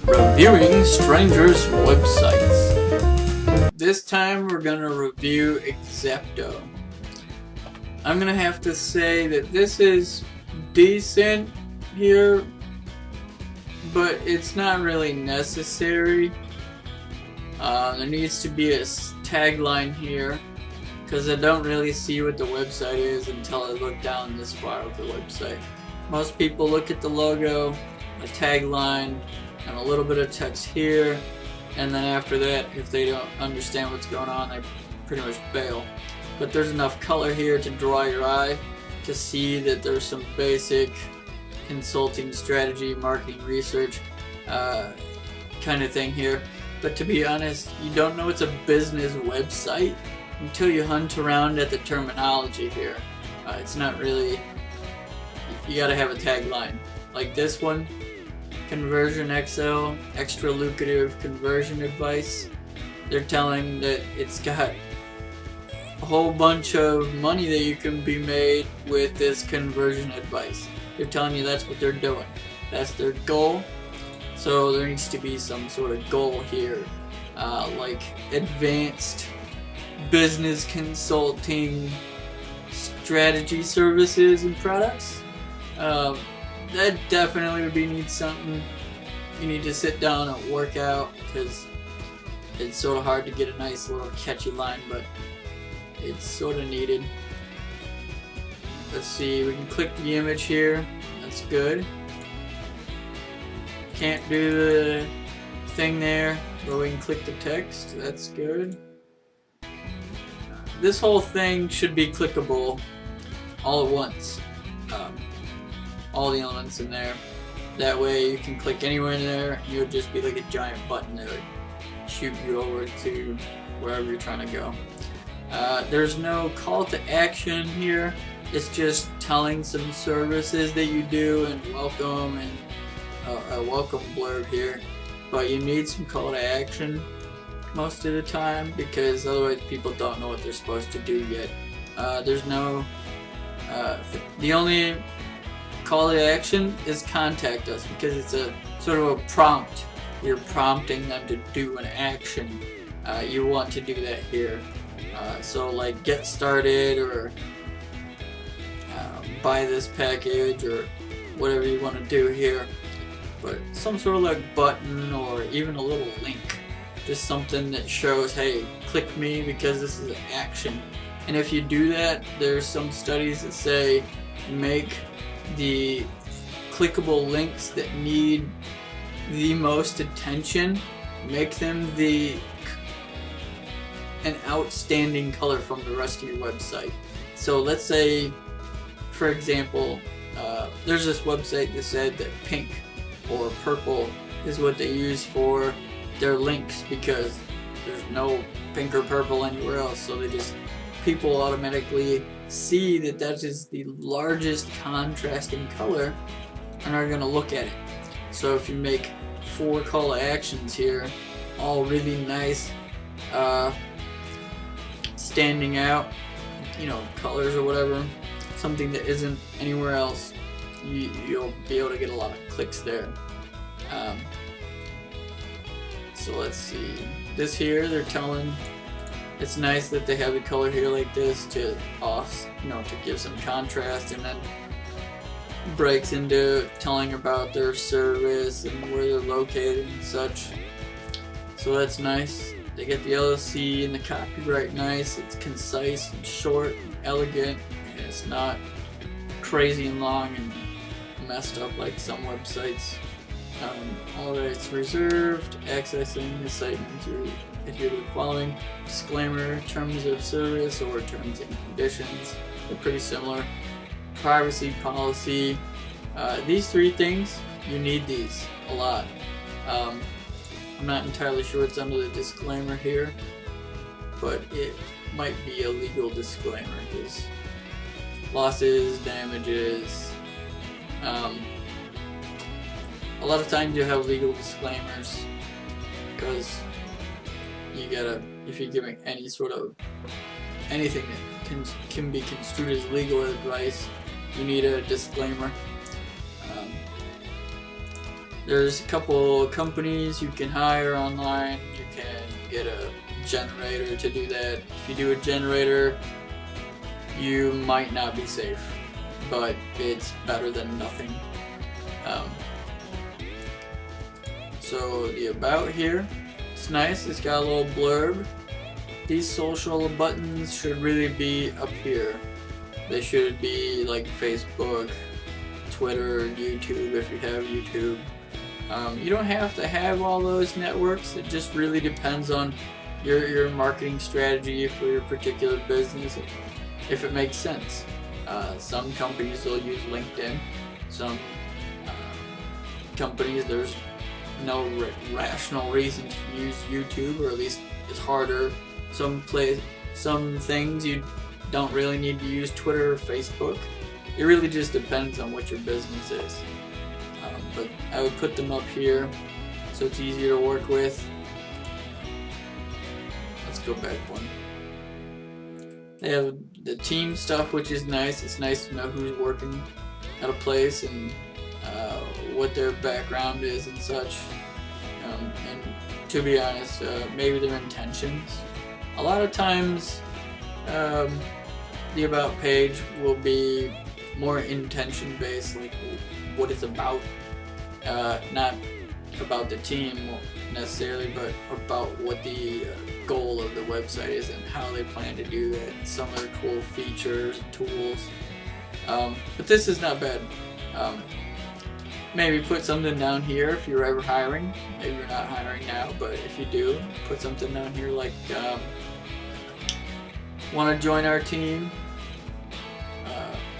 Reviewing strangers' websites. This time we're gonna review Exapto. I'm gonna have to say that this is decent here, but it's not really necessary. There needs to be a tagline here, because I don't really see what the website is until I look down this far of the website. Most people look at the logo, a tagline, and a little bit of text here, and then after that, if they don't understand what's going on, they pretty much bail. But there's enough color here to draw your eye to see that there's some basic consulting, strategy, marketing, research kind of thing here. But to be honest, you don't know it's a business website until you hunt around at the terminology here. It's not really, you gotta have a tagline. Like this one, Conversion Excel, extra lucrative conversion advice. They're telling that it's got a whole bunch of money that you can be made with this conversion advice. They're telling you that's what they're doing. That's their goal. So there needs to be some sort of goal here, like advanced business consulting strategy services and products. That definitely would need something. You need to sit down and work out, because it's sort of hard to get a nice little catchy line, but it's sort of needed. Let's see, we can click the image here. That's good. Can't do the thing there, but we can click the text. That's good. This whole thing should be clickable all at once. All the elements in there. That way you can click anywhere in there, and it'll just be like a giant button that would shoot you over to wherever you're trying to go. There's no call to action here. It's just telling some services that you do and welcome, and a welcome blurb here. But you need some call to action most of the time, because otherwise people don't know what they're supposed to do yet. There's no the only call to action is contact us, because it's a sort of a prompt. You're prompting them to do an action. You want to do that here. So like get started, or buy this package, or whatever you want to do here. But some sort of like button, or even a little link. Just something that shows, hey, click me because this is an action. And if you do that, there's some studies that say make the clickable links that need the most attention, make them an outstanding color from the rest of your website. So let's say, for example, there's this website that said that pink or purple is what they use for their links, because there's no pink or purple anywhere else, so people automatically see that that is the largest contrasting color and are going to look at it. So if you make 4 call to actions here, all really nice, standing out, colors or whatever, something that isn't anywhere else, you'll be able to get a lot of clicks there. So let's see, this here, they're telling, it's nice that they have the color here like this to to give some contrast, and then breaks into telling about their service and where they're located and such. So that's nice. They get the LLC and the copyright nice. It's concise and short and elegant, and it's not crazy and long and messed up like some websites. All rights reserved. Accessing the site to adhere to the following: disclaimer, terms of service or terms and conditions. They're pretty similar. Privacy policy. These 3 things, you need these a lot. I'm not entirely sure what's under the disclaimer here, but it might be a legal disclaimer, because losses, damages, a lot of times you have legal disclaimers, because you gotta, if you're giving any sort of anything that can be construed as legal advice, you need a disclaimer. There's a couple companies you can hire online. You can get a generator to do that. If you do a generator, you might not be safe, but it's better than nothing. So the about here, it's nice. It's got a little blurb. These social buttons should really be up here. They should be like Facebook, Twitter, YouTube if you have YouTube. You don't have to have all those networks. It just really depends on your marketing strategy for your particular business, if it makes sense. Some companies will use LinkedIn. Some companies, there's no rational reason to use YouTube, or at least it's harder. Some things you don't really need to use Twitter or Facebook. It really just depends on what your business is. But I would put them up here so it's easier to work with. Let's go back one. They have the team stuff, which is nice. It's nice to know who's working at a place and what their background is and such. And to be honest, maybe their intentions. A lot of times, the about page will be more intention based, like what it's about, not about the team necessarily, but about what the goal of the website is and how they plan to do that, and some of their cool features and tools. But this is not bad. Maybe put something down here if you're ever hiring. Maybe you're not hiring now, but if you do, put something down here like want to join our team,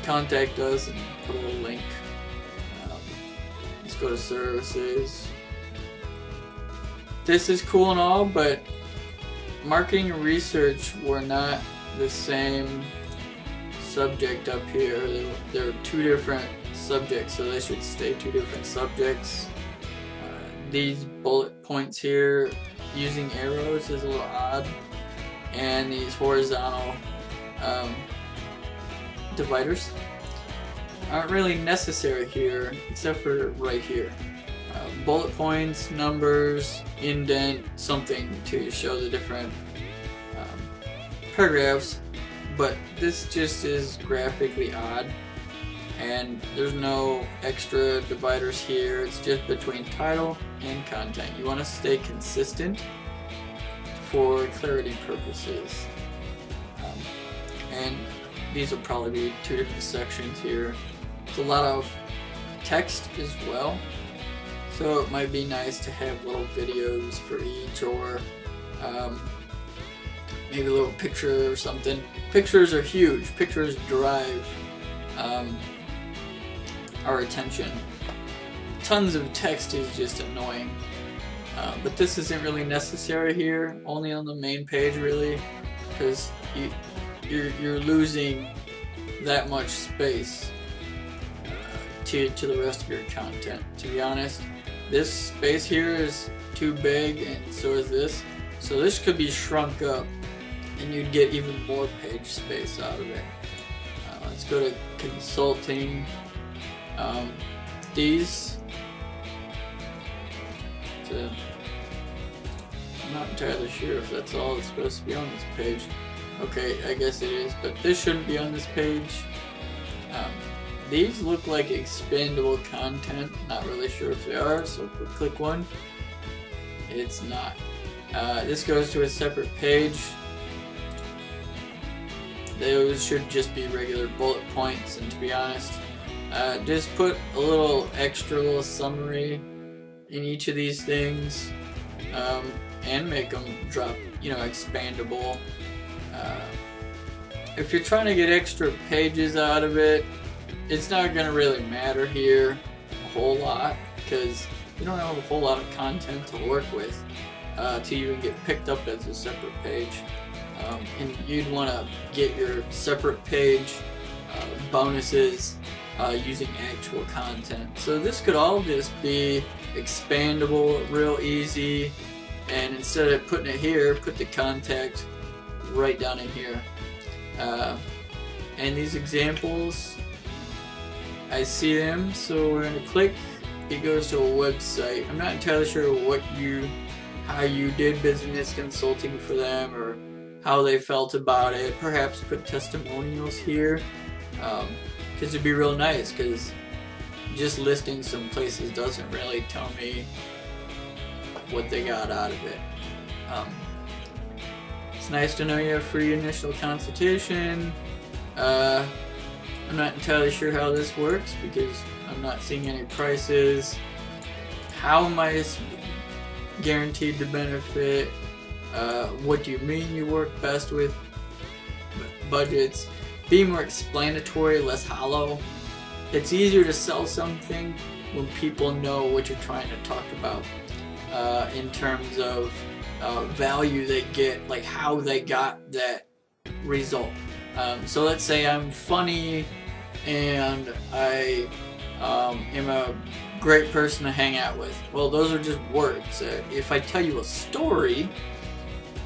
contact us, and put a little link. Let's go to services. This is cool and all, but marketing and research were not the same subject up here. They're two different subjects, so they should stay two different subjects. These bullet points here using arrows is a little odd, and these horizontal dividers aren't really necessary here, except for right here. Bullet points, numbers, indent, something to show the different paragraphs, but this just is graphically odd, and there's no extra dividers here. It's just between title and content. You want to stay consistent for clarity purposes. And these will probably be two different sections here. It's a lot of text as well, so it might be nice to have little videos for each, or maybe a little picture or something. Pictures are huge. Pictures drive our attention. Tons of text is just annoying, but this isn't really necessary here, only on the main page really, because you're losing that much space to the rest of your content. To be honest, this space here is too big, and so is this. So this could be shrunk up, and you'd get even more page space out of it. Let's go to consulting. These, I'm not entirely sure if that's all that's supposed to be on this page. Okay, I guess it is, but this shouldn't be on this page. These look like expandable content. Not really sure if they are, so if we click one, it's not. This goes to a separate page. Those should just be regular bullet points, and to be honest, just put a little extra little summary in each of these things, and make them drop, expandable. If you're trying to get extra pages out of it, it's not going to really matter here a whole lot, because you don't have a whole lot of content to work with to even get picked up as a separate page. And you'd want to get your separate page bonuses using actual content. So this could all just be expandable, real easy, and instead of putting it here, put the contact right down in here. And these examples, I see them, so we're going to click it goes to a website. I'm not entirely sure how you did business consulting for them or how they felt about it. Perhaps put testimonials here, because it'd be real nice, because just listing some places doesn't really tell me what they got out of it. It's nice to know you have free initial consultation. I'm not entirely sure how this works because I'm not seeing any prices. How am I guaranteed to benefit? What do you mean you work best with budgets? Be more explanatory, less hollow. It's easier to sell something when people know what you're trying to talk about, in terms of value they get, like how they got that result. So let's say I'm funny and I am a great person to hang out with. Well, those are just words. If I tell you a story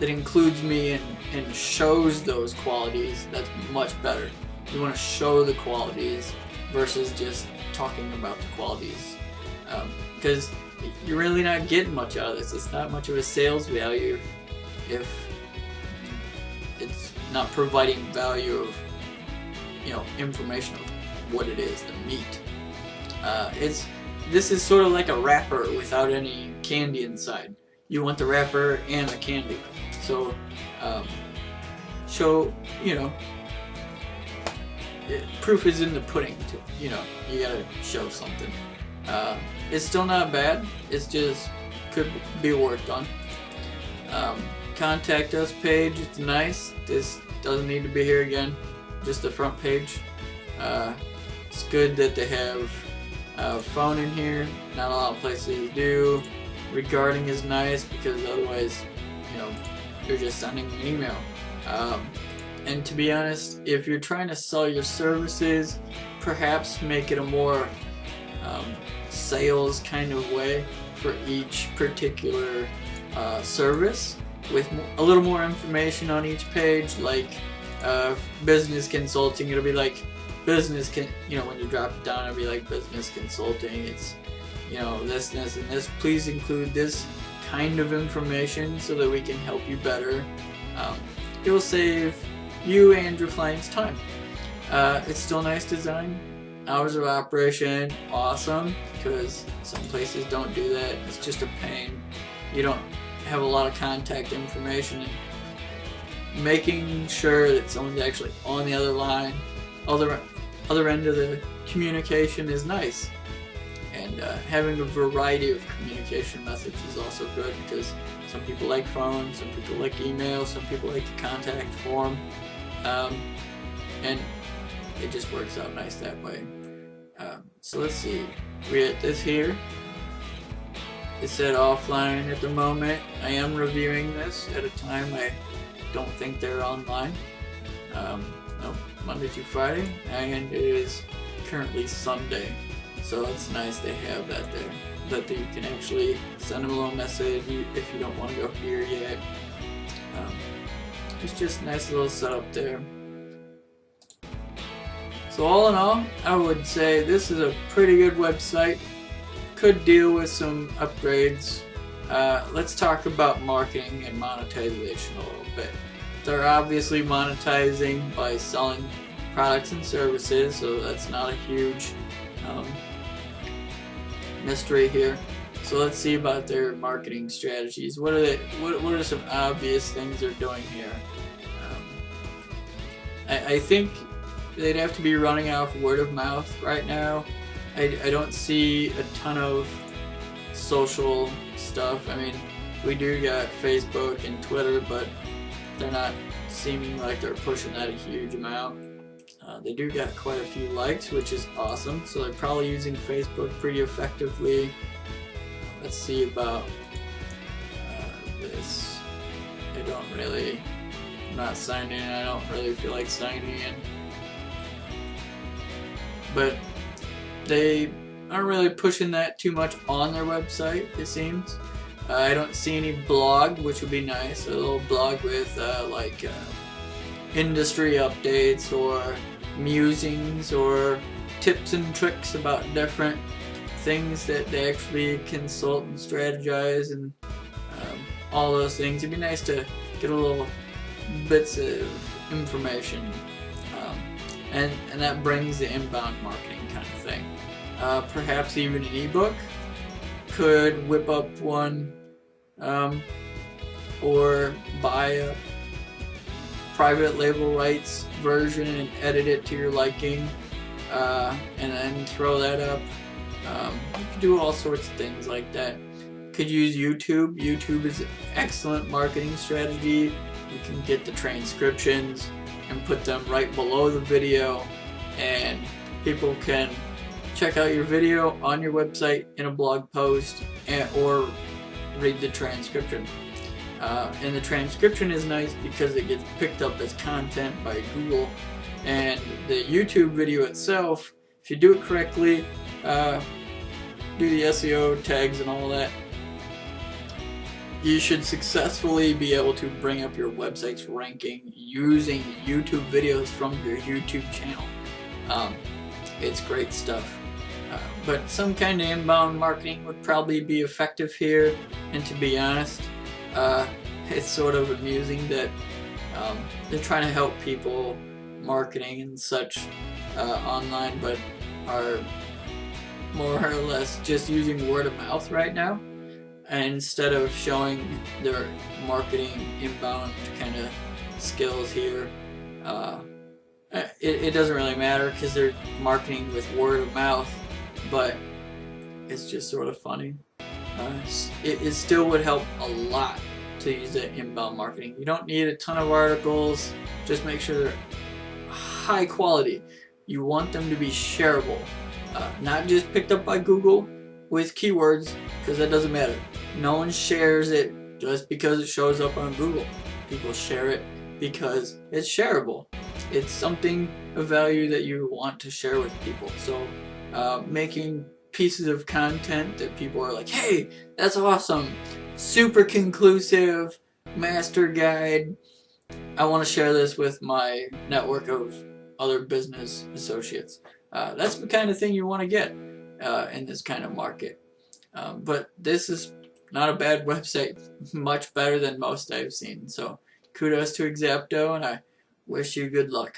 that includes me and shows those qualities, that's much better. You want to show the qualities versus just talking about the qualities, because you're really not getting much out of this. It's not much of a sales value if it's not providing value of, information of what it is, the meat. This is sort of like a wrapper without any candy inside. You want the wrapper and the candy. So show, proof is in the pudding. You gotta show something. It's still not bad. It's just could be worked on. Contact us page. It's nice. This doesn't need to be here again. Just the front page. It's good that they have a phone in here. Not a lot of places do. Regarding is nice because otherwise, you're just sending an email. And to be honest, if you're trying to sell your services, perhaps make it a more sales kind of way for each particular service, with a little more information on each page, like business consulting. It'll be like business when you drop it down, it'll be like business consulting. It's this and this. Please include this kind of information so that we can help you better. It will save you and your clients time. It's still nice design. Hours of operation, awesome, because some places don't do that. It's just a pain. You don't have a lot of contact information, and making sure that someone's actually on the other line, other end of the communication is nice. And having a variety of communication methods is also good, because some people like phones, some people like email, some people like the contact form, and it just works out nice that way. So let's see, we had this here. It said offline at the moment. I am reviewing this at a time I don't think they're online. No, Monday through Friday, and it is currently Sunday. So it's nice they have that there, that you can actually send them a little message if you don't want to go here yet. It's just a nice little setup there. So all in all, I would say this is a pretty good website. Could deal with some upgrades. Let's talk about marketing and monetization a little bit. They're obviously monetizing by selling products and services, so that's not a huge mystery here. So let's see about their marketing strategies. What are some obvious things they're doing here? I think they'd have to be running off word of mouth right now. I don't see a ton of social stuff. I mean, we do got Facebook and Twitter, but they're not seeming like they're pushing that a huge amount. They do got quite a few likes, which is awesome, so they're probably using Facebook pretty effectively. Let's see about this. I'm not signed in. I don't really feel like signing in. But they aren't really pushing that too much on their website, it seems. I don't see any blog, which would be nice. A little blog with industry updates or musings or tips and tricks about different things that they actually consult and strategize and all those things. It'd be nice to get a little bits of information, and that brings the inbound marketing kind of thing. Perhaps even an ebook could whip up one, or buy a private label rights version and edit it to your liking, and then throw that up. You could do all sorts of things like that. Could use YouTube. YouTube is an excellent marketing strategy. You can get the transcriptions and put them right below the video, and people can check out your video on your website in a blog post, or read the transcription. And the transcription is nice because it gets picked up as content by Google, and the YouTube video itself, if you do it correctly, do the SEO tags and all that, you should successfully be able to bring up your website's ranking using YouTube videos from your YouTube channel. It's great stuff. But some kind of inbound marketing would probably be effective here, and to be honest, it's sort of amusing that they're trying to help people marketing and such online, but are more or less just using word of mouth right now, and instead of showing their marketing inbound kind of skills here. It doesn't really matter because they're marketing with word of mouth, but it's just sort of funny. It still would help a lot to use that inbound marketing. You don't need a ton of articles, just make sure they're high quality. You want them to be shareable, not just picked up by Google with keywords, because that doesn't matter. No one shares it just because it shows up on Google. People share it because it's shareable. It's something of value that you want to share with people. So making pieces of content that people are like, hey, that's awesome, super conclusive, master guide, I want to share this with my network of other business associates. That's the kind of thing you want to get in this kind of market. But this is not a bad website, much better than most I've seen. So kudos to Exapto, and I wish you good luck.